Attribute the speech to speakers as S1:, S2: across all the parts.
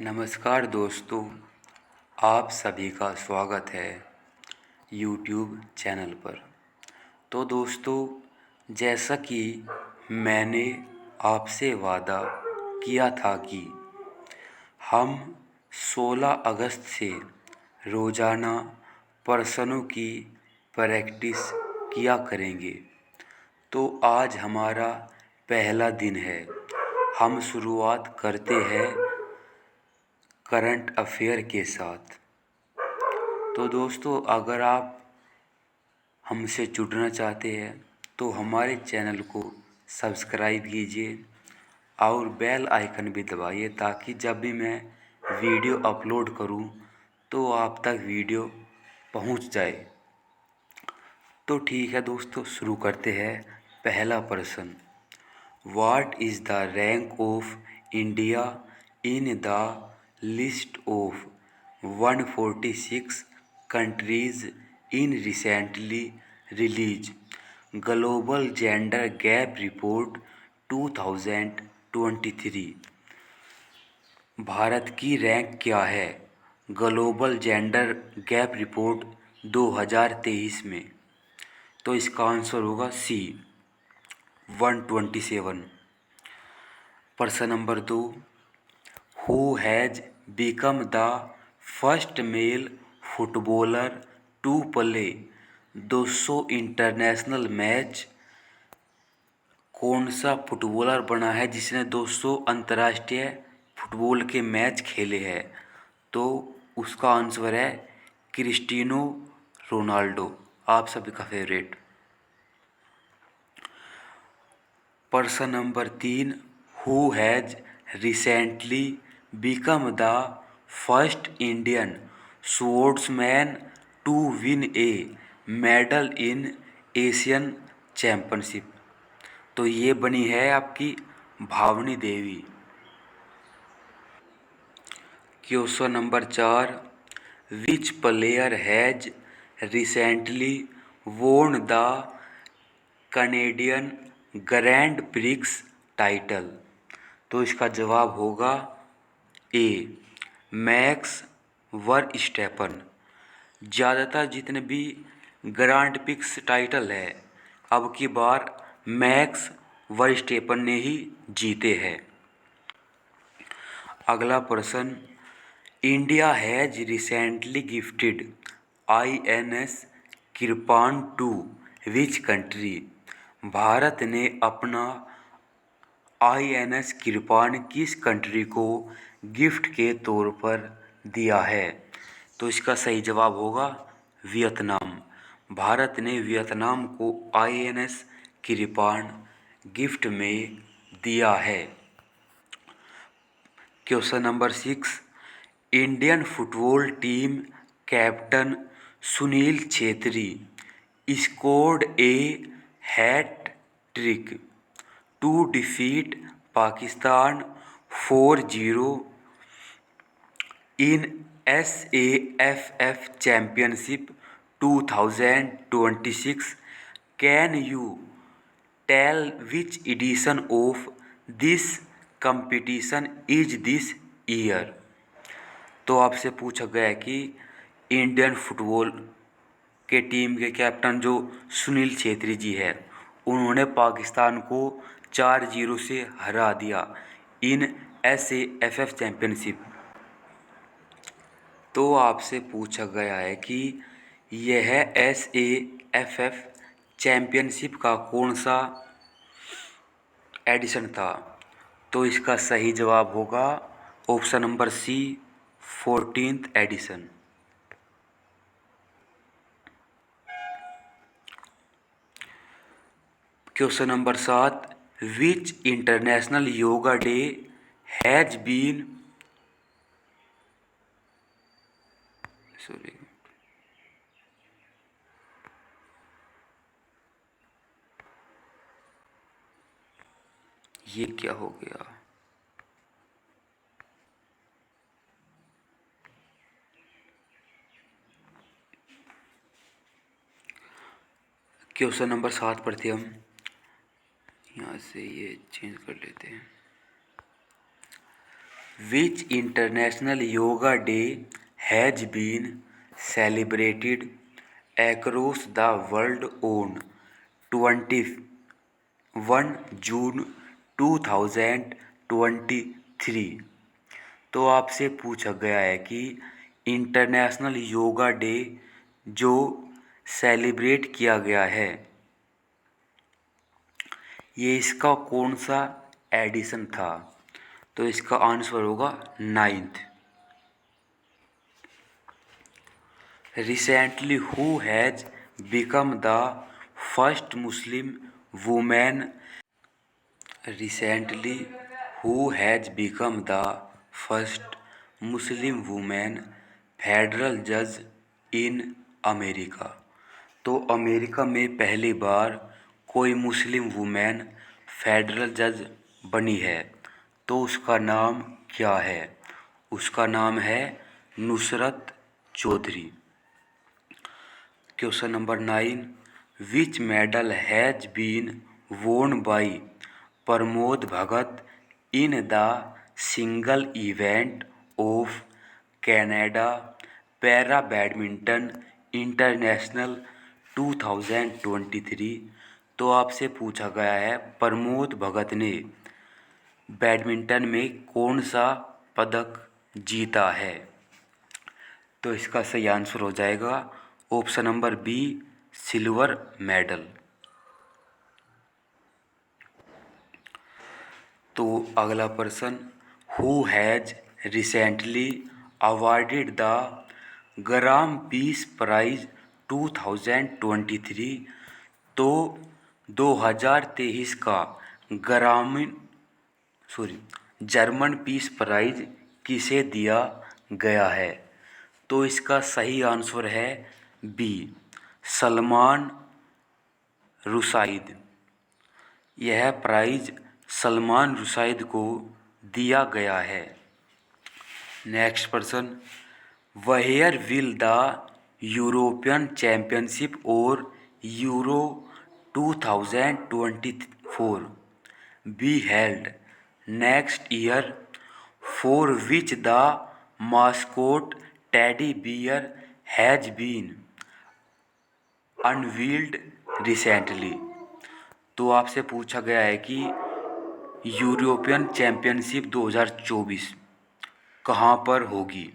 S1: नमस्कार दोस्तों, आप सभी का स्वागत है यूट्यूब चैनल पर। तो दोस्तों, जैसा कि मैंने आपसे वादा किया था कि हम 16 अगस्त से रोज़ाना प्रश्नों की प्रैक्टिस किया करेंगे। तो आज हमारा पहला दिन है। हम शुरुआत करते हैं करंट अफेयर के साथ। तो दोस्तों, अगर आप हमसे जुड़ना चाहते हैं तो हमारे चैनल को सब्सक्राइब कीजिए और बेल आइकन भी दबाइए, ताकि जब भी मैं वीडियो अपलोड करूं तो आप तक वीडियो पहुंच जाए। तो ठीक है दोस्तों, शुरू करते हैं। पहला प्रश्न, what is the rank of India in the list of 146 countries in recently release global gender gap report 2023। Bharat की रैंक क्या है ग्लोबल जेंडर गैप रिपोर्ट 2023 में? तो इसका आंसर होगा सी, 127। प्रश्न number 2, who has become the first male footballer to play 200 international match? कौन सा फुटबॉलर बना है जिसने 200 अंतर्राष्ट्रीय फुटबॉल के मैच खेले हैं? तो उसका आंसर है क्रिस्टियानो रोनाल्डो, आप सभी का फेवरेट। प्रश्न number 3, who has recently become the first Indian sportsman to win a medal in Asian championship? तो ये बनी है आपकी Bhavani Devi. Question number 4, which player has recently won the Canadian Grand Prix title? तो इसका जवाब होगा ए, मैक्स वर्स्टैपन। ज़्यादातर जितने भी ग्रैंड प्रिक्स टाइटल है, अब की बार मैक्स वर्स्टैपन ने ही जीते हैं। अगला प्रश्न, India has recently gifted INS कृपाण टू विच कंट्री? भारत ने अपना INS कृपाण किस कंट्री को गिफ्ट के तौर पर दिया है? तो इसका सही जवाब होगा वियतनाम। भारत ने वियतनाम को INS कृपाण गिफ्ट में दिया है। Question number 6, Indian football team captain Sunil Chhetri scored a hat trick to defeat Pakistan 4-0 in SAFF championship 2026। Can you tell which edition of this competition is this year? तो आपसे पूछा गया है कि इंडियन फुटबॉल के टीम के कैप्टन जो सुनील छेत्री जी है, उन्होंने पाकिस्तान को 4-0 से हरा दिया इन SAFF चैम्पियनशिप। तो आपसे पूछा गया है कि यह SAFF चैम्पियनशिप का कौन सा एडिशन था? तो इसका सही जवाब होगा option number C, 14th edition. Question number 7, which international yoga day has been sorry ये क्या हो गया? क्वेश्चन नंबर 7 पर थे हम, यहाँ से ये चेंज कर लेते हैं। Which international yoga day has been celebrated across the world on 21 जून 2023? तो आपसे पूछा गया है कि इंटरनेशनल योगा डे जो सेलिब्रेट किया गया है, ये इसका कौन सा एडिशन था? तो इसका आंसर होगा 9th। Recently who has become the first Muslim women recently who has become the first Muslim women federal जज इन अमेरिका? तो अमेरिका में पहली बार कोई मुस्लिम वुमेन फेडरल जज बनी है, तो उसका नाम क्या है? उसका नाम है Nusrat Chowdhury. Question number 9, which medal has been won by Pramod Bhagat in the single event of Canada para badminton international 2023? तो आपसे पूछा गया है प्रमोद भगत ने बैडमिंटन में कौन सा पदक जीता है? तो इसका सही आंसर हो जाएगा option number B, silver medal. तो अगला प्रश्न, who has recently awarded the gram peace prize 2023? तो 2023 का जर्मन पीस प्राइज किसे दिया गया है? तो इसका सही आंसर है बी, सलमान रुशाइद। यह प्राइज सलमान रुशाइद को दिया गया है। नेक्स्ट प्रश्न, where will the European championship और Euro 2024 be held next year? For which the mascot teddy bear has been unveiled recently? तो आपसे पूछा गया है कि यूरोपियन चैंपियनशिप 2024 कहाँ पर होगी?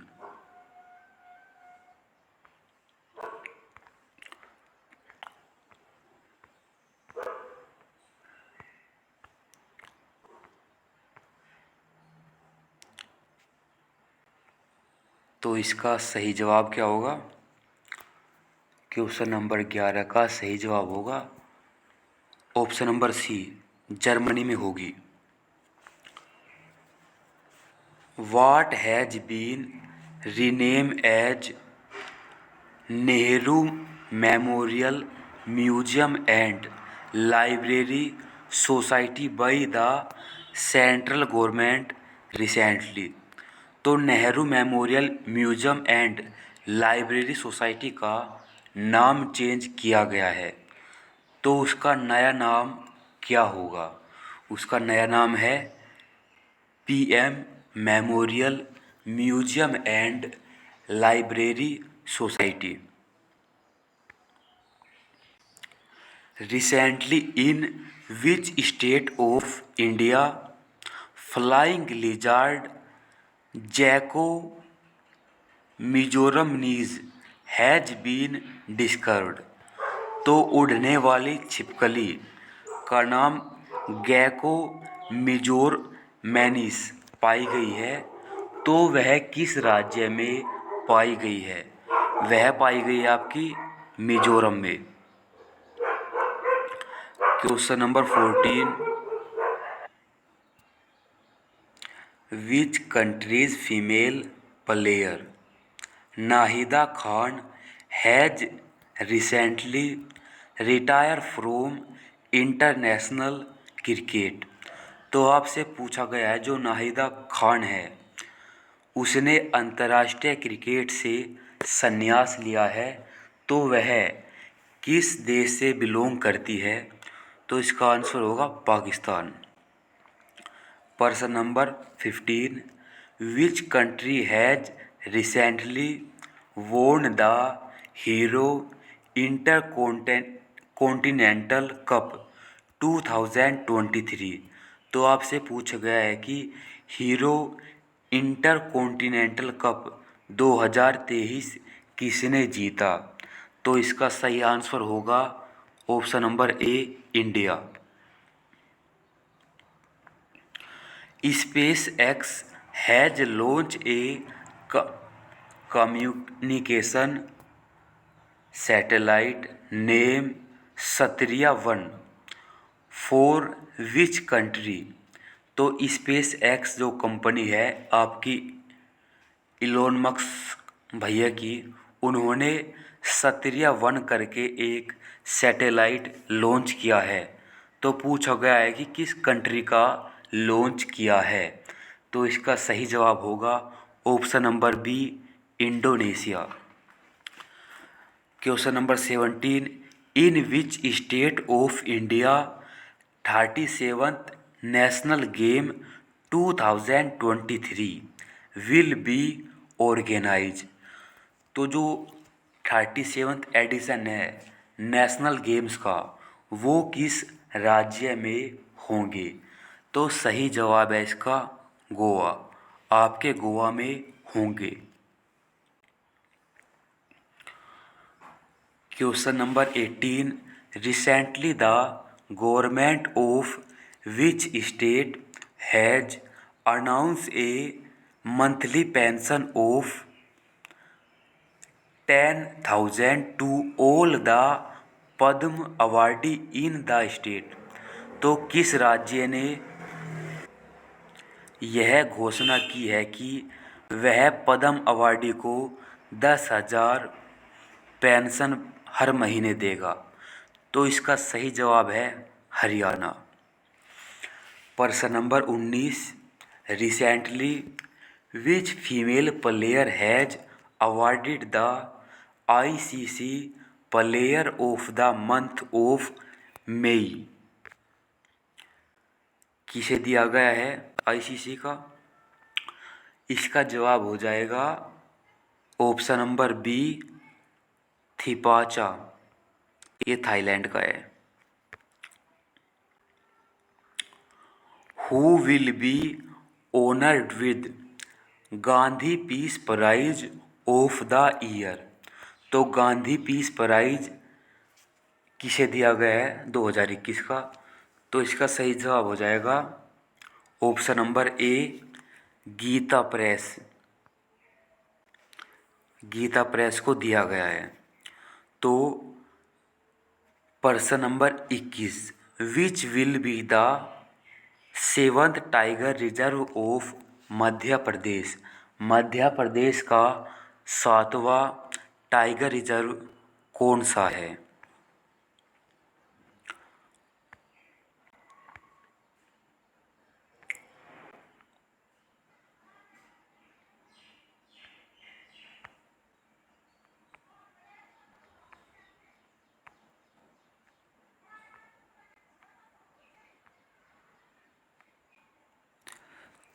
S1: तो इसका सही जवाब क्या होगा? क्वेश्चन नंबर 11 का सही जवाब होगा ऑप्शन नंबर सी, जर्मनी में होगी। What has been renamed as Nehru Memorial Museum and Library Society by the central government recently? तो Nehru Memorial Museum and Library Society का नाम चेंज किया गया है, तो उसका नया नाम क्या होगा? उसका नया नाम है PM Memorial Museum and Library Society. Recently in which state of India flying lizard gecko mizoramensis has been discovered? तो उड़ने वाली छिपकली का नाम गैको मिजोरमैनिस पाई गई है, तो वह किस राज्य में पाई गई है? वह पाई गई है आपकी मिजोरम में। Question number 14, which countries female player Nahida Khan has recently retire from international cricket? तो आपसे पूछा गया है जो नाहिदा खान है उसने अंतर्राष्ट्रीय क्रिकेट से संन्यास लिया है, तो वह किस देश से बिलोंग करती है? तो इसका आंसर होगा पाकिस्तान। प्रश्न number 15, which country has recently won the hero inter continental cup 2023। तो आपसे पूछा गया है कि हीरो इंटर कॉन्टिनेंटल कप 2023 किसने जीता। तो इसका सही आंसर होगा option number A, India. SpaceX has launch a communication satellite name सत्रिया-1 फॉर विच कंट्री। तो स्पेस एक्स जो कंपनी है आपकी इलोन मस्क भैया की, उन्होंने सत्रिया-1 करके एक सैटेलाइट लॉन्च किया है। तो पूछा गया है कि किस कंट्री का लॉन्च किया है। तो इसका सही जवाब होगा option number B, Indonesia. Question number 17, in which state of India 37th national game 2023 will be organise. तो जो 37th एडिशन है नेशनल गेम्स का, वो किस राज्य में होंगे। तो सही जवाब है इसका गोवा। आपके गोवा में होंगे। Question number 18, recently the government of which state has announce a monthly pension of 10,000 to all the Padma awardee in the state. तो किस राज्य ने यह घोषणा की है कि वह पद्म अवार्डी को 10,000 पेंशन हर महीने देगा। तो इसका सही जवाब है हरियाणा। प्रश्न number 19, recently which female player has awarded the ICC player of the month of May. किसे दिया गया है आईसीसी का। इसका जवाब हो जाएगा ऑप्शन नंबर बी, थिपाचा। ये थाईलैंड का है। Who will be honoured with Gandhi peace prize of the year. तो गांधी पीस प्राइज किसे दिया गया है 2021 का। तो इसका सही जवाब हो जाएगा option number A, Gita Press. Gita Press को दिया गया है। तो प्रश्न number 21, which will be the 7th tiger reserve of Madhya Pradesh. Madhya Pradesh का 7वां टाइगर रिजर्व कौन सा है।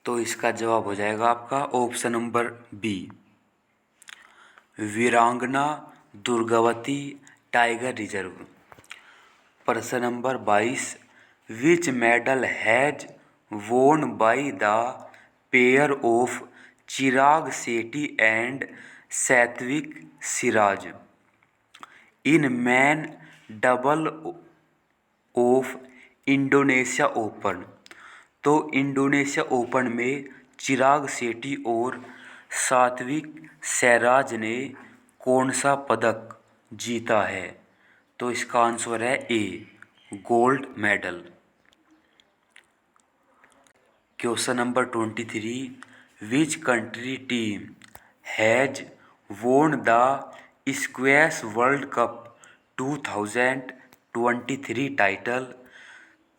S1: तो इसका जवाब हो जाएगा आपका option number B, Veerangana Durgavati tiger reserve. प्रश्न number 22, which medal has won by the pair of Chirag Shetty and Satwik Siraj in man double of Indonesia Open. तो इंडोनेशिया ओपन में चिराग शेट्टी और सात्विक सिराज ने कौन सा पदक जीता है। तो इसका आंसर है A, gold medal. Question number 23, which country team has won the squash world cup 2023 title.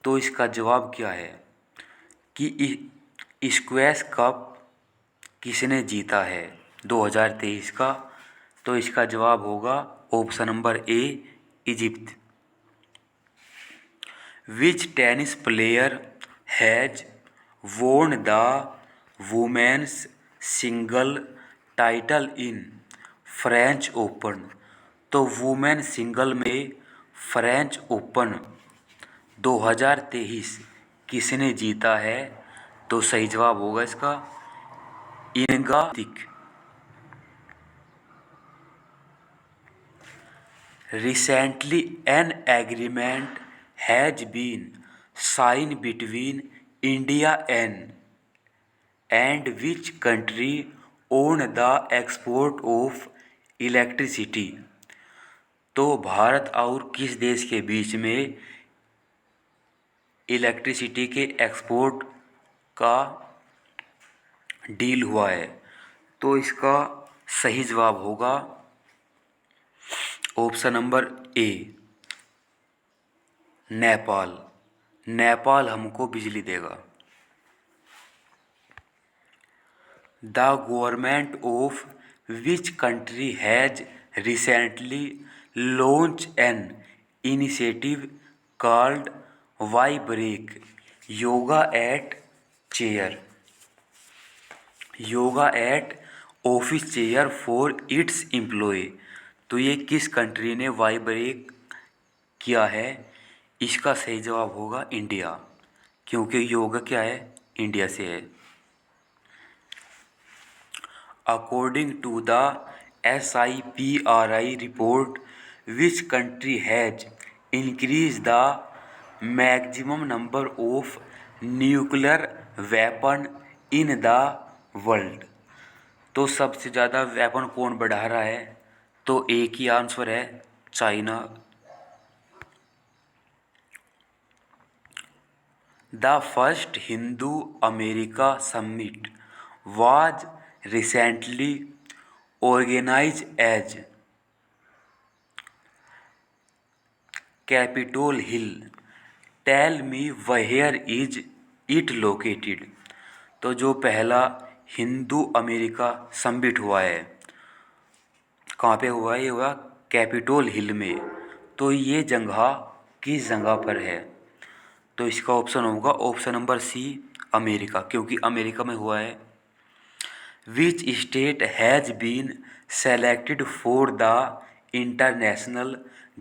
S1: तो इसका जवाब क्या है कि स्क्वैश कप किसने जीता है 2023 का। तो इसका जवाब होगा option number A, Egypt. Which tennis player has won the women's single title in French Open. तो वुमेन सिंगल में फ्रेंच ओपन 2023 किसने जीता है? तो सही जवाब होगा इसका इनगा स्विएतेक। Recently, an agreement has been signed between India and which country on the export of electricity? तो भारत और किस देश के बीच में इलेक्ट्रिसिटी के एक्सपोर्ट का डील हुआ है? तो इसका सही जवाब होगा option number A Nepal. Nepal हमको बिजली देगा। The government of which country has recently launch an initiative called Y break yoga at chair. Yoga at office chair for its employ. तो ये किस कंट्री ने वाई ब्रेक किया है? इसका सही जवाब होगा इंडिया, क्योंकि योगा क्या है? इंडिया से है। According to the SIPRI report which country has increase the maximum number of nuclear weapon in the world. तो सबसे ज़्यादा वेपन कौन बढ़ा रहा है? तो एक ही आंसर है China. The first Hindu America summit was recently organized as Capitol Hill. Tell me where is it located? तो जो पहला हिंदू अमेरिका समिट हुआ है कहाँ पे हुआ है? ये हुआ कैपिटोल हिल में। तो ये जगह किस जगह पर है? तो इसका ऑप्शन होगा ऑप्शन नंबर सी अमेरिका, क्योंकि अमेरिका में हुआ है। Which state has been selected for the international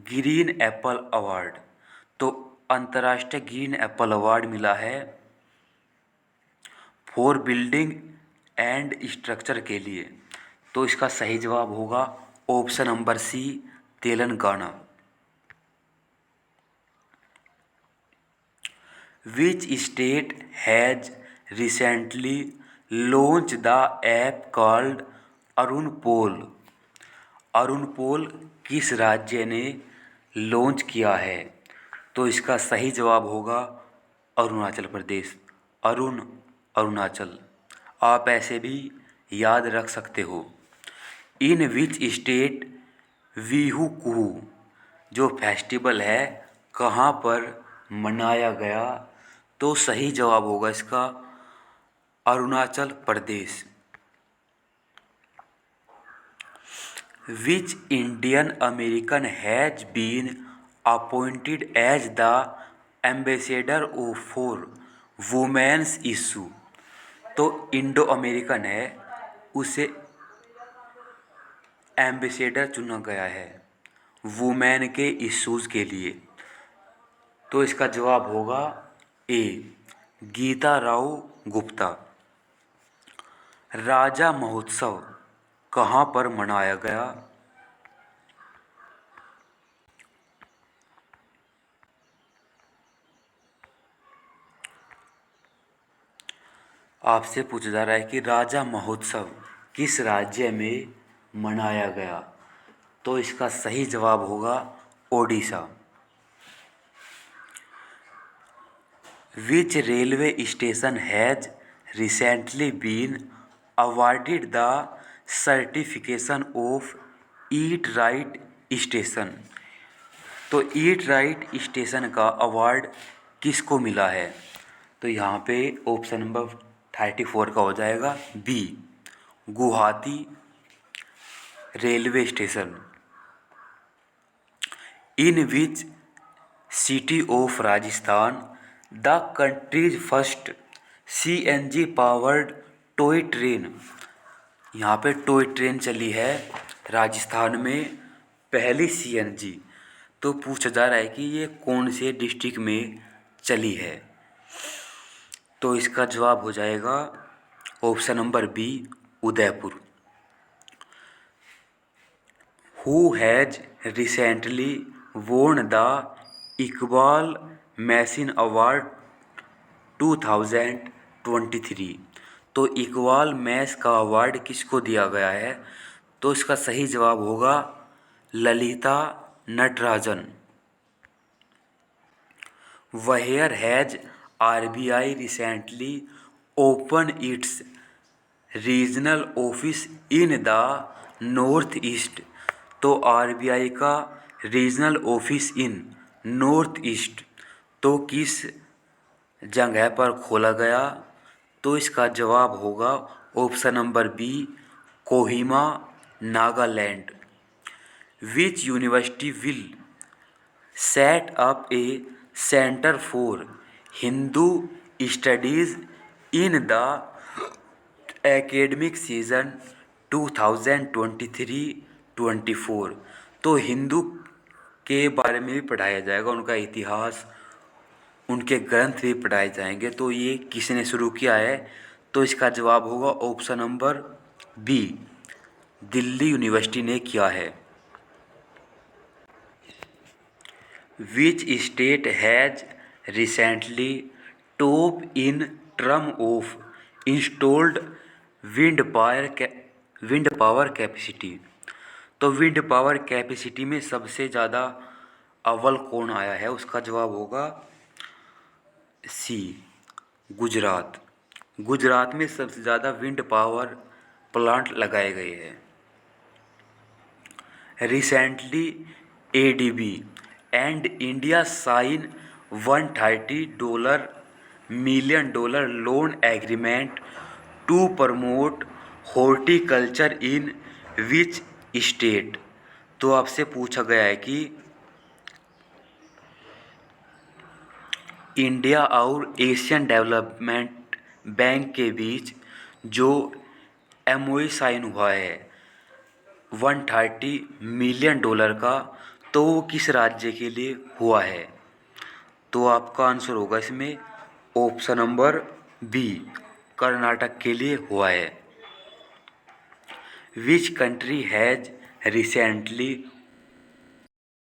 S1: green apple award? तो अंतर्राष्ट्रीय ग्रीन एप्पल अवार्ड मिला है फॉर बिल्डिंग एंड स्ट्रक्चर के लिए। तो इसका सही जवाब होगा option number C Telangana. Which state has recently launched the app called Arunpol? Arunpol किस राज्य ने लॉन्च किया है? तो इसका सही जवाब होगा अरुणाचल प्रदेश। अरुणाचल आप ऐसे भी याद रख सकते हो। इन विच स्टेट बिहू कुहू जो फेस्टिवल है कहाँ पर मनाया गया? तो सही जवाब होगा इसका Arunachal Pradesh. Which Indian American has been appointed as the ambassador for women's issue? तो इंडो अमेरिकन है, उसे एम्बेसडर चुना गया है वुमेन के इश्यूज़ के लिए। तो इसका जवाब होगा ए गीता राव गुप्ता। राजा महोत्सव कहाँ पर मनाया गया? आपसे पूछा जा रहा है कि राजा महोत्सव किस राज्य में मनाया गया? तो इसका सही जवाब होगा Odisha. Which railway station has recently been awarded the certification of Eat Right Station? तो ईट राइट स्टेशन का अवार्ड किसको मिला है? तो यहाँ पे ऑप्शन नंबर 34 का हो जाएगा B Guwahati railway station. In which city of Rajasthan the country's first CNG powered toy train, यहाँ पे टॉय ट्रेन चली है राजस्थान में, पहली सीएनजी। तो पूछा जा रहा है कि ये कौन से डिस्ट्रिक्ट में चली है। तो इसका जवाब हो जाएगा option number B, Udaipur. Who has recently won the Iqbal Masih award 2023। तो इकबाल मैस का अवार्ड किसको दिया गया है? तो इसका सही जवाब होगा Lalita Natarajan. Where has RBI recently opened its regional office in the north east? तो आरबीआई का regional office in north east तो किस जगह पर खोला गया? तो इसका जवाब होगा option number B, Kohima, Nagaland. Which university will set up a centre for Hindu studies in the academic season 2023-24? तो हिंदू के बारे में भी पढ़ाया जाएगा, उनका इतिहास, उनके ग्रंथ भी पढ़ाए जाएंगे। तो ये किसने शुरू किया है? तो इसका जवाब होगा option number B, Delhi University ने किया है। Which state has recently top in term of installed wind power capacity? तो विंड पावर कैपेसिटी में सबसे ज़्यादा अव्वल कौन आया है? उसका जवाब होगा सी, गुजरात। गुजरात में सबसे ज़्यादा विंड पावर प्लांट लगाए गए हैं। Recently ADB and India sign $130 million loan agreement to promote horticulture in which state? तो आपसे पूछा गया है कि इंडिया और एशियन डेवलपमेंट बैंक के बीच जो एमओयू साइन हुआ है $130 मिलियन का, तो वो किस राज्य के लिए हुआ है? तो आपका आंसर होगा इसमें ऑप्शन नंबर बी, कर्नाटक के लिए हुआ है। Which country has recently